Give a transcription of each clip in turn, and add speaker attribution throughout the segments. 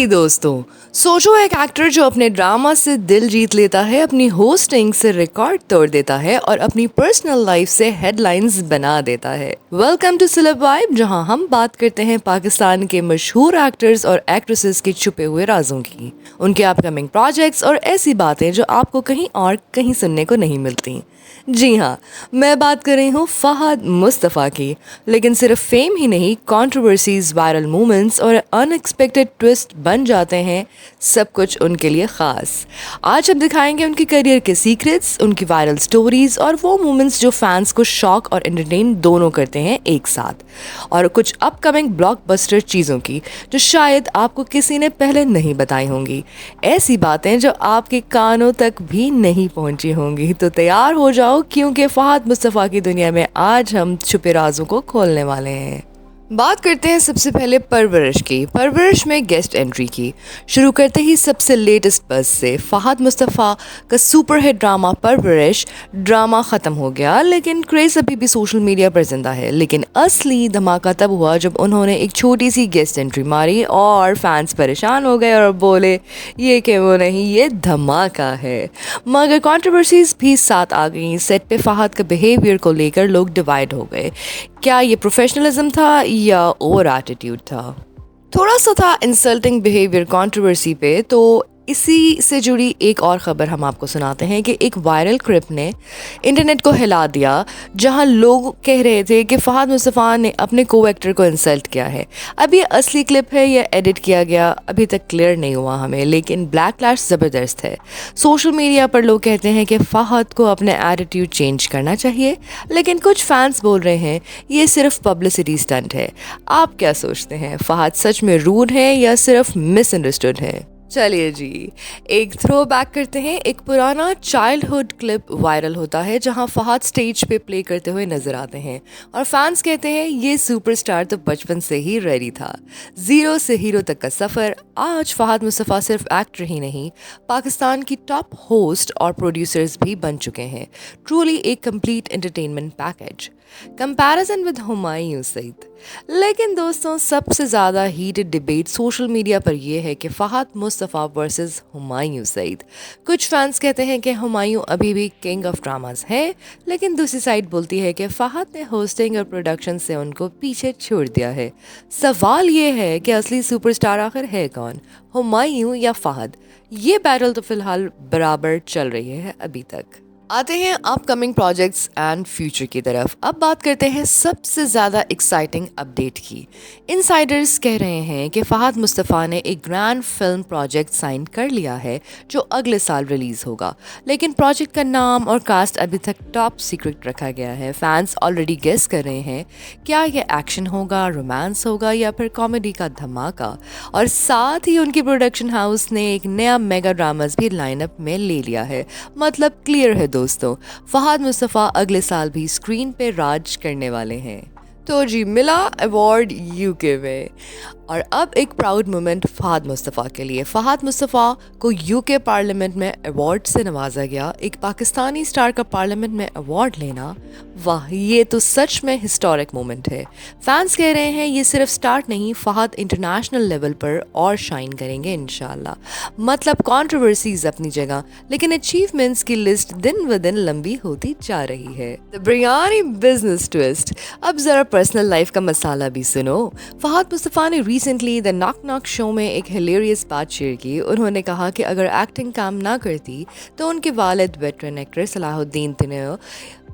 Speaker 1: जी दोस्तों, सोचो एक एक्टर जो अपने ड्रामा से दिल जीत लेता है, अपनी होस्टिंग से रिकॉर्ड तोड़ देता है और अपनी पर्सनल लाइफ से हेडलाइंस बना देता है। वेलकम टू सेलेब वाइब, जहां हम बात करते हैं पाकिस्तान के मशहूर एक्टर्स और एक्ट्रेसेस के छुपे हुए राजों की, उनके अपकमिंग प्रोजेक्ट्स और ऐसी बातें जो आपको कहीं और कहीं सुनने को नहीं मिलती। जी हाँ, मैं बात कर रही हूँ फहद मुस्तफ़ा की। लेकिन सिर्फ फेम ही नहीं, कंट्रोवर्सीज, वायरल मोमेंट्स और अनएक्सपेक्टेड ट्विस्ट बन जाते हैं सब कुछ उनके लिए ख़ास। आज हम दिखाएंगे उनकी करियर के सीक्रेट्स, उनकी वायरल स्टोरीज और वो मोमेंट्स जो फैंस को शॉक और एंटरटेन दोनों करते हैं एक साथ, और कुछ अपकमिंग ब्लॉकबस्टर चीज़ों की जो शायद आपको किसी ने पहले नहीं बताई होंगी, ऐसी बातें जो आपके कानों तक भी नहीं पहुंची होंगी। तो तैयार हो जाओ, क्योंकि फहद मुस्तफ़ा की दुनिया में आज हम छुपे राजों को खोलने वाले हैं। बात करते हैं सबसे पहले परवरिश की। परवरिश में गेस्ट एंट्री की। शुरू करते ही सबसे लेटेस्ट बज़ से, फहद मुस्तफ़ा का सुपरहिट ड्रामा परवरिश ड्रामा ख़त्म हो गया, लेकिन क्रेज़ अभी भी सोशल मीडिया पर जिंदा है। लेकिन असली धमाका तब हुआ जब उन्होंने एक छोटी सी गेस्ट एंट्री मारी और फैंस परेशान हो गए और बोले ये कि वो नहीं, ये धमाका है। मगर कंट्रोवर्सीज भी साथ आ गई। सेट पे फहद का बिहेवियर को लेकर लोग डिवाइड हो गए। क्या ये प्रोफेशनलिज्म था या ओवर एटीट्यूड था? थोड़ा सा था इंसल्टिंग बिहेवियर कंट्रोवर्सी पे। तो इसी से जुड़ी एक और ख़बर हम आपको सुनाते हैं कि एक वायरल क्लिप ने इंटरनेट को हिला दिया, जहां लोग कह रहे थे कि फहद मुस्तफ़ा ने अपने को एक्टर को इंसल्ट किया है। अब ये असली क्लिप है या एडिट किया गया, अभी तक क्लियर नहीं हुआ हमें, लेकिन बैकलैश ज़बरदस्त है। सोशल मीडिया पर लोग कहते हैं कि फहद को अपने एटीट्यूड चेंज करना चाहिए, लेकिन कुछ फैंस बोल रहे हैं ये सिर्फ पब्लिसिटी स्टंट है। आप क्या सोचते हैं, फहद सच में रूड है या सिर्फ मिसअंडरस्टूड है? चलिए जी, एक थ्रो बैक करते हैं। एक पुराना चाइल्डहुड क्लिप वायरल होता है जहां फहद स्टेज पे प्ले करते हुए नजर आते हैं और फैंस कहते हैं ये सुपरस्टार तो बचपन से ही रेडी था। जीरो से हीरो तक का सफ़र। आज फहद मुस्तफ़ा सिर्फ एक्टर ही नहीं, पाकिस्तान की टॉप होस्ट और प्रोड्यूसर्स भी बन चुके हैं। ट्रूली एक complete entertainment package. Comparison with Humayun Saeed. लेकिन दोस्तों, सबसे ज़्यादा हीटेड डिबेट सोशल मीडिया पर यह है कि फहद मुस्तफ़ा वर्सेस हुमायूं सईद। कुछ फैंस कहते हैं कि हुमायूं अभी भी किंग ऑफ ड्रामास है, लेकिन दूसरी साइड बोलती है कि फहद ने होस्टिंग और प्रोडक्शन से उनको पीछे छोड़ दिया है। सवाल ये है कि असली सुपरस्टार आखिर है कौन, हुमायूं या फहद? ये बैटल तो फिलहाल बराबर चल रही है अभी तक। आते हैं अपकमिंग प्रोजेक्ट्स एंड फ्यूचर की तरफ। अब बात करते हैं सबसे ज़्यादा एक्साइटिंग अपडेट की। इनसाइडर्स कह रहे हैं कि फहद मुस्तफ़ा ने एक ग्रैंड फिल्म प्रोजेक्ट साइन कर लिया है जो अगले साल रिलीज़ होगा, लेकिन प्रोजेक्ट का नाम और कास्ट अभी तक टॉप सीक्रेट रखा गया है। फैंस ऑलरेडी गेस कर रहे हैं क्या ये एक्शन होगा, रोमांस होगा या फिर कॉमेडी का धमाका। और साथ ही उनकी प्रोडक्शन हाउस ने एक नया मेगा ड्रामास भी लाइनअप में ले लिया है। मतलब क्लियर है दोस्तों, फहद मुस्तफ़ा अगले साल भी स्क्रीन पे राज करने वाले हैं। तो जी, मिला अवार्ड यूके में। और अब एक प्राउड मोमेंट फहद मुस्तफ़ा के लिए। फहद मुस्तफ़ा को यूके पार्लियामेंट में अवार्ड से नवाजा गया। एक पाकिस्तानी स्टार का पार्लियामेंट में अवार्ड लेना, वाह, ये तो सच में हिस्टोरिक मोमेंट है। फैंस कह रहे हैं ये सिर्फ स्टार्ट नहीं, फहद इंटरनेशनल लेवल पर और शाइन करेंगे इंशाल्लाह। मतलब कंट्रोवर्सीज अपनी जगह, लेकिन अचीवमेंट्स की लिस्ट दिन ब दिन लंबी होती जा रही है। The biryani business twist. अब जरा पर्सनल लाइफ का मसाला भी सुनो। फहद मुस्तफ़ा ने recently the knock knock show में एक हिलेरियस बात शेयर की। उन्होंने कहा कि अगर एक्टिंग काम ना करती तो उनके वालिद वेटरन एक्टर सलाहुद्दीन तिनैयो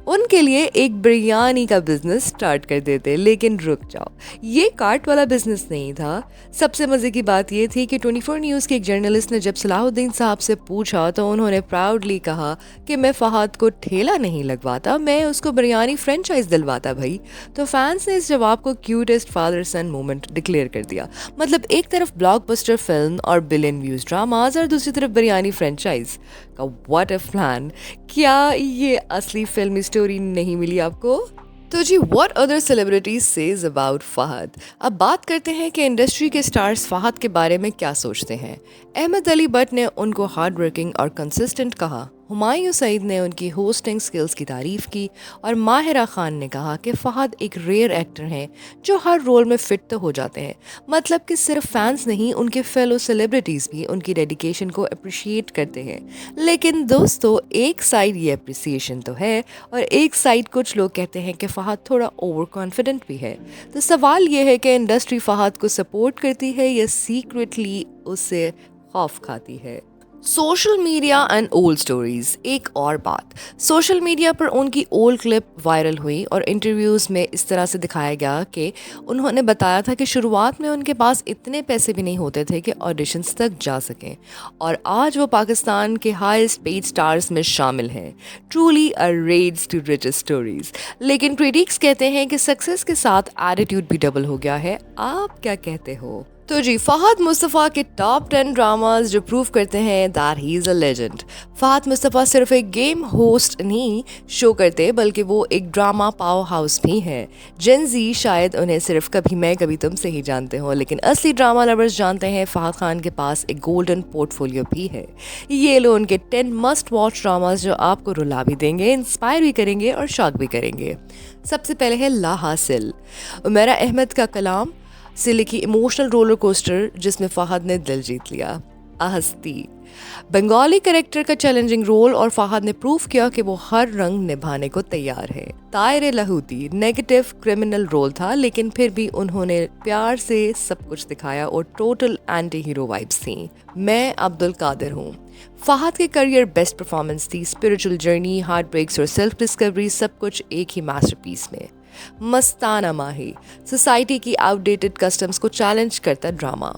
Speaker 1: उनके लिए एक बिरयानी का बिजनेस स्टार्ट कर देते। लेकिन रुक जाओ, ये कार्ट वाला बिजनेस नहीं था। सबसे मज़े की बात ये थी कि 24 न्यूज़ के एक जर्नलिस्ट ने जब सलाहुद्दीन साहब से पूछा तो उन्होंने प्राउडली कहा कि मैं फहद को ठेला नहीं लगवाता, मैं उसको बिरयानी फ्रेंचाइज दिलवाता भाई। तो फैंस ने इस जवाब को cutest father son moment declare कर दिया। मतलब एक तरफ ब्लॉकबस्टर फिल्म और बिलियन व्यूज ड्रामाज और दूसरी तरफ बिरयानी फ्रेंचाइज का व्हाट अ प्लान। क्या ये असली फिल्मी स्टोरी नहीं मिली आपको? तो जी, what other celebrities says about Fahad. अब बात करते हैं कि इंडस्ट्री के स्टार्स फहद के बारे में क्या सोचते हैं। अहमद अली बट ने उनको हार्ड वर्किंग और कंसिस्टेंट कहा। हुमायूं सईद ने उनकी होस्टिंग स्किल्स की तारीफ की और माहिरा खान ने कहा कि फहद एक रेयर एक्टर हैं जो हर रोल में फिट तो हो जाते हैं। मतलब कि सिर्फ फैंस नहीं, उनके फेलो सेलिब्रिटीज़ भी उनकी डेडिकेशन को अप्रिशिएट करते हैं। लेकिन दोस्तों, एक साइड ये अप्रिसिएशन तो है और एक साइड कुछ लोग कहते हैं कि फहद थोड़ा ओवर कॉन्फिडेंट भी है। तो सवाल ये है कि इंडस्ट्री फहद को सपोर्ट करती है या सीक्रेटली उससे खौफ खाती है। Social media and old stories. एक और बात, सोशल मीडिया पर उनकी ओल्ड क्लिप वायरल हुई और इंटरव्यूज़ में इस तरह से दिखाया गया कि उन्होंने बताया था कि शुरुआत में उनके पास इतने पैसे भी नहीं होते थे कि ऑडिशंस तक जा सकें और आज वो पाकिस्तान के हाईएस्ट पेड स्टार्स में शामिल हैं। Truly a rags to richest stories. लेकिन क्रिटिक्स कहते हैं कि सक्सेस के साथ एटीट्यूड भी डबल हो गया है। आप क्या कहते हो? तो जी, फहद मुस्तफ़ा के टॉप 10 ड्रामाज जो प्रूव करते हैं that he is a legend. Fahad Mustafa सिर्फ एक गेम होस्ट नहीं शो करते, बल्कि वो एक ड्रामा पावर हाउस भी हैं। जेन ज़ी शायद उन्हें सिर्फ कभी मैं कभी तुम से ही जानते हो, लेकिन असली ड्रामा लवर्स जानते हैं फहद खान के पास एक गोल्डन पोर्टफोलियो भी है। ये लो उनके 10 मस्ट वॉच ड्रामाज जो आपको रुला भी देंगे, इंस्पायर भी करेंगे और शॉक भी करेंगे। सबसे पहले है ला हासिल, उमैरा अहमद का कलाम से लिखी इमोशनल रोलर कोस्टर जिसमें फहद ने दिल जीत लिया। आहस्ती, बंगाली कैरेक्टर का चैलेंजिंग रोल और फहद ने प्रूव किया कि वो हर रंग निभाने को तैयार है। तायरे लहूती, नेगेटिव क्रिमिनल रोल था लेकिन फिर भी उन्होंने प्यार से सब कुछ दिखाया और टोटल एंटी हीरो वाइब्स थी। मैं अब्दुल कादिर हूँ। फहद के करियर बेस्ट परफॉर्मेंस थी। स्पिरिचुअल जर्नी, हार्ट ब्रेक्स और सेल्फ डिस्कवरी, सब कुछ एक ही मास्टरपीस में। मस्ताना माही, सोसाइटी की आउटडेटेड कस्टम्स को चैलेंज करता drama,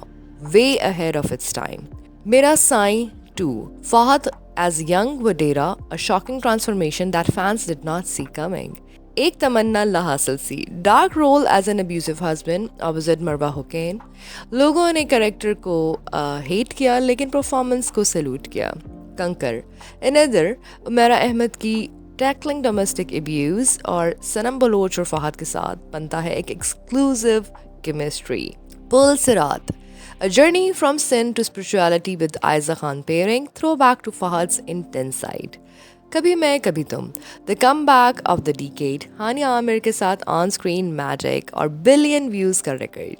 Speaker 1: way ahead of its time. Mera Sain 2, Fahad as young wadera, a shocking transformation that fans did not see coming. Ek Tamanna La Hasil Si, dark role as an abusive husband opposite Marwa Hocane. लोगों ने कैरेक्टर को हेट किया लेकिन performance को salute किया। कंकर, अनदर उमैरा अहमद की टैकलिंग डोमेस्टिक एब्यूज और सनम बलोच और फहद के साथ बनता है एक exclusive chemistry. Pul Sirat, a journey from sin to spirituality with Ayeza Khan pairing, throw back to Fahad's intense side. Kabhi Main Kabhi Tum, the comeback of the decade, Hania Amir के साथ ऑन स्क्रीन मैजिक और बिलियन व्यूज़ का रिकॉर्ड।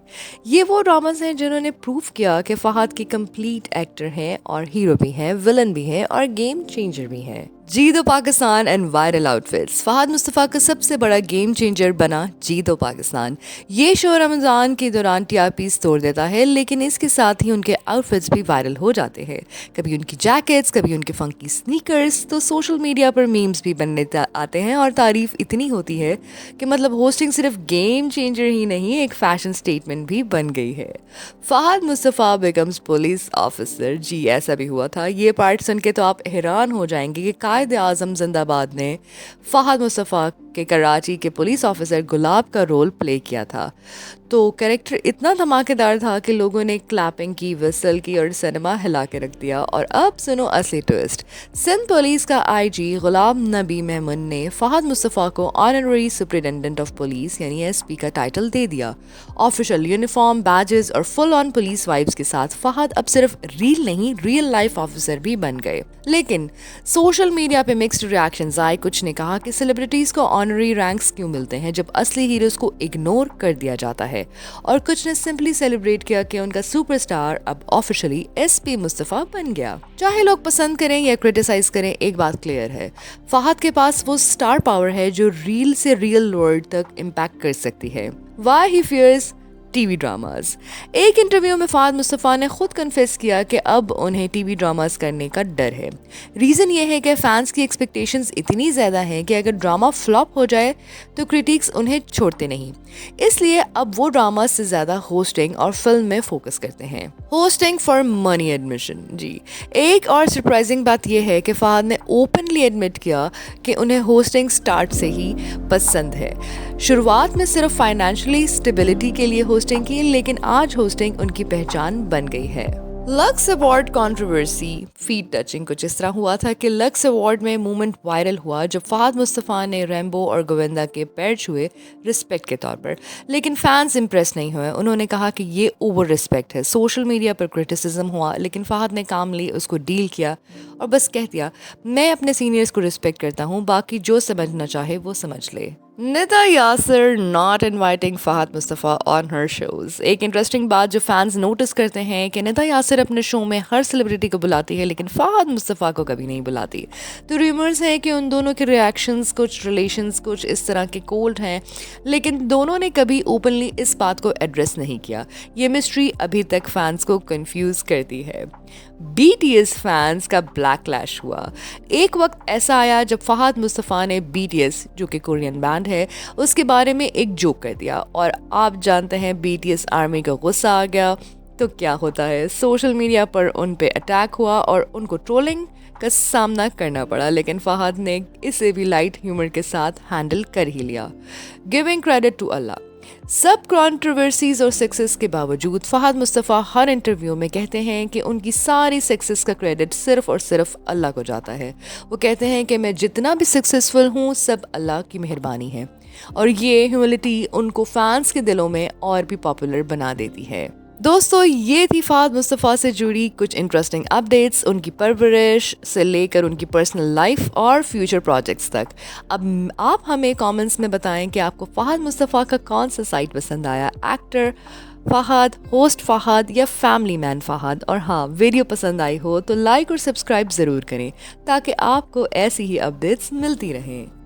Speaker 1: ये वो ड्रामास हैं जिन्होंने प्रूव किया कि फहद की कंप्लीट एक्टर हैं और हीरो भी हैं, विलन भी हैं और गेम चेंजर भी हैं। Jeeto Pakistan and viral outfits. Fahad Mustafa का सबसे बड़ा गेम चेंजर बना जी दो पाकिस्तान। ये शो रमज़ान के दौरान टीआरपीज़ तोड़ देता है, लेकिन इसके साथ ही उनके आउटफिट्स भी वायरल हो जाते हैं। कभी उनकी जैकेट्स, कभी उनके फंकी स्नीकर्स, तो सोशल मीडिया पर मीम्स भी बनने आते हैं और तारीफ इतनी होती है कि मतलब होस्टिंग सिर्फ गेम चेंजर ही नहीं, एक फैशन स्टेटमेंट भी बन गई है। Fahad Mustafa becomes police officer. जी, ऐसा भी हुआ था। ये पार्ट सुन के तो आप हैरान हो जाएंगे कि कायद आज़म जिंदाबाद ने फहद मुस्तफ़ा के कराची के पुलिस ऑफिसर गुलाब का रोल प्ले किया था। तो कैरेक्टर इतना धमाकेदार था कि लोगों ने क्लैपिंग की, विसल की और सिनेमा हिला के रख दिया। और अब सुनो असली ट्विस्ट। सिंध पुलिस का आईजी गुलाम नबी मेमन ने फहद मुस्तफ़ा को ऑनररी सुपरिटेंडेंट ऑफ पुलिस यानी एसपी का टाइटल दे दिया। ऑफिशियल यूनिफॉर्म, बैजेस और फुल ऑन पुलिस वाइब्स के साथ फहद अब सिर्फ रील नहीं, रियल लाइफ ऑफिसर भी बन गए। लेकिन सोशल मीडिया पे मिक्स्ड रिएक्शंस आए। कुछ ने कहा कि सेलिब्रिटीज को ऑनररी रैंक्स क्यों मिलते हैं जब असली हीरोज को इग्नोर कर दिया जाता है, और कुछ ने सिंपली सेलिब्रेट किया कि उनका सुपरस्टार अब ऑफिशियली एसपी मुस्तफ़ा बन गया। चाहे लोग पसंद करें या क्रिटिसाइज करें, एक बात क्लियर है, फहद के पास वो स्टार पावर है जो रील से रियल वर्ल्ड तक इम्पैक्ट कर सकती है। Why he fears TV dramas. एक इंटरव्यू में फहद मुस्तफ़ा ने खुद कन्फेस किया कि अब उन्हें टीवी ड्रामाज करने का डर है। रीज़न ये है कि फैंस की एक्सपेक्टेशंस इतनी ज़्यादा हैं कि अगर ड्रामा फ्लॉप हो जाए तो क्रिटिक्स उन्हें छोड़ते नहीं, इसलिए अब वो ड्रामा से ज़्यादा होस्टिंग और फिल्म में फोकस करते हैं। Hosting for money admission. जी, एक और सरप्राइजिंग बात यह है कि फहद ने ओपनली एडमिट किया कि उन्हें होस्टिंग स्टार्ट से ही पसंद है। शुरुआत में सिर्फ फाइनेंशियली स्टेबिलिटी के लिए होस्टिंग की, लेकिन आज होस्टिंग उनकी पहचान बन गई है। Lux award controversy feet touching कुछ इस तरह हुआ था कि लक्स अवार्ड में मूवमेंट वायरल हुआ जब फहद मुस्तफ़ा ने रैम्बो और गोविंदा के पैर छुए रिस्पेक्ट के तौर पर, लेकिन फैंस इंप्रेस नहीं हुए। उन्होंने कहा कि ये ओवर रिस्पेक्ट है। सोशल मीडिया पर क्रिटिसिज्म हुआ, लेकिन फहद ने कामली उसको डील किया और बस कह दिया, मैं अपने सीनियर्स को रिस्पेक्ट करता हूँ, बाकी जो समझना चाहे वो समझ ले। Nida Yasir not inviting Fahad Mustafa on her shows. एक इंटरेस्टिंग बात जो फैंस नोटिस करते हैं कि निदा यासिर अपने शो में हर सेलिब्रिटी को बुलाती है, लेकिन फहद मुस्तफ़ा को कभी नहीं बुलाती। तो रूमर्स हैं कि उन दोनों के रिएक्शंस, कुछ रिलेशंस कुछ इस तरह के कोल्ड हैं, लेकिन दोनों ने कभी ओपनली इस बात को एड्रेस नहीं किया। ये मिस्ट्री अभी तक फैंस को कंफ्यूज करती है। BTS फैंस का ब्लैकलैश हुआ। एक वक्त ऐसा आया जब फहद मुस्तफ़ा ने BTS, जो कि कोरियन बैंड है, उसके बारे में एक जोक कर दिया और आप जानते हैं BTS आर्मी का गुस्सा आ गया। तो क्या होता है, सोशल मीडिया पर उन पे अटैक हुआ और उनको ट्रोलिंग का सामना करना पड़ा, लेकिन फहद ने इसे भी लाइट ह्यूमर के साथ हैंडल कर ही लिया। Giving credit to Allah. सब कंट्रोवर्सीज और सक्सेस के बावजूद फहद मुस्तफ़ा हर इंटरव्यू में कहते हैं कि उनकी सारी सक्सेस का क्रेडिट सिर्फ और सिर्फ अल्लाह को जाता है। वो कहते हैं कि मैं जितना भी सक्सेसफुल हूँ सब अल्लाह की मेहरबानी है, और ये ह्यूमिलिटी उनको फैंस के दिलों में और भी पॉपुलर बना देती है। दोस्तों, ये थी फहद मुस्तफ़ा से जुड़ी कुछ इंटरेस्टिंग अपडेट्स, उनकी परवरिश से लेकर उनकी पर्सनल लाइफ और फ्यूचर प्रोजेक्ट्स तक। अब आप हमें कमेंट्स में बताएं कि आपको फहद मुस्तफ़ा का कौन सा साइड पसंद आया, एक्टर फहद, होस्ट फहद या फैमिली मैन फहद। और हाँ, वीडियो पसंद आई हो तो लाइक और सब्सक्राइब ज़रूर करें ताकि आपको ऐसी ही अपडेट्स मिलती रहें।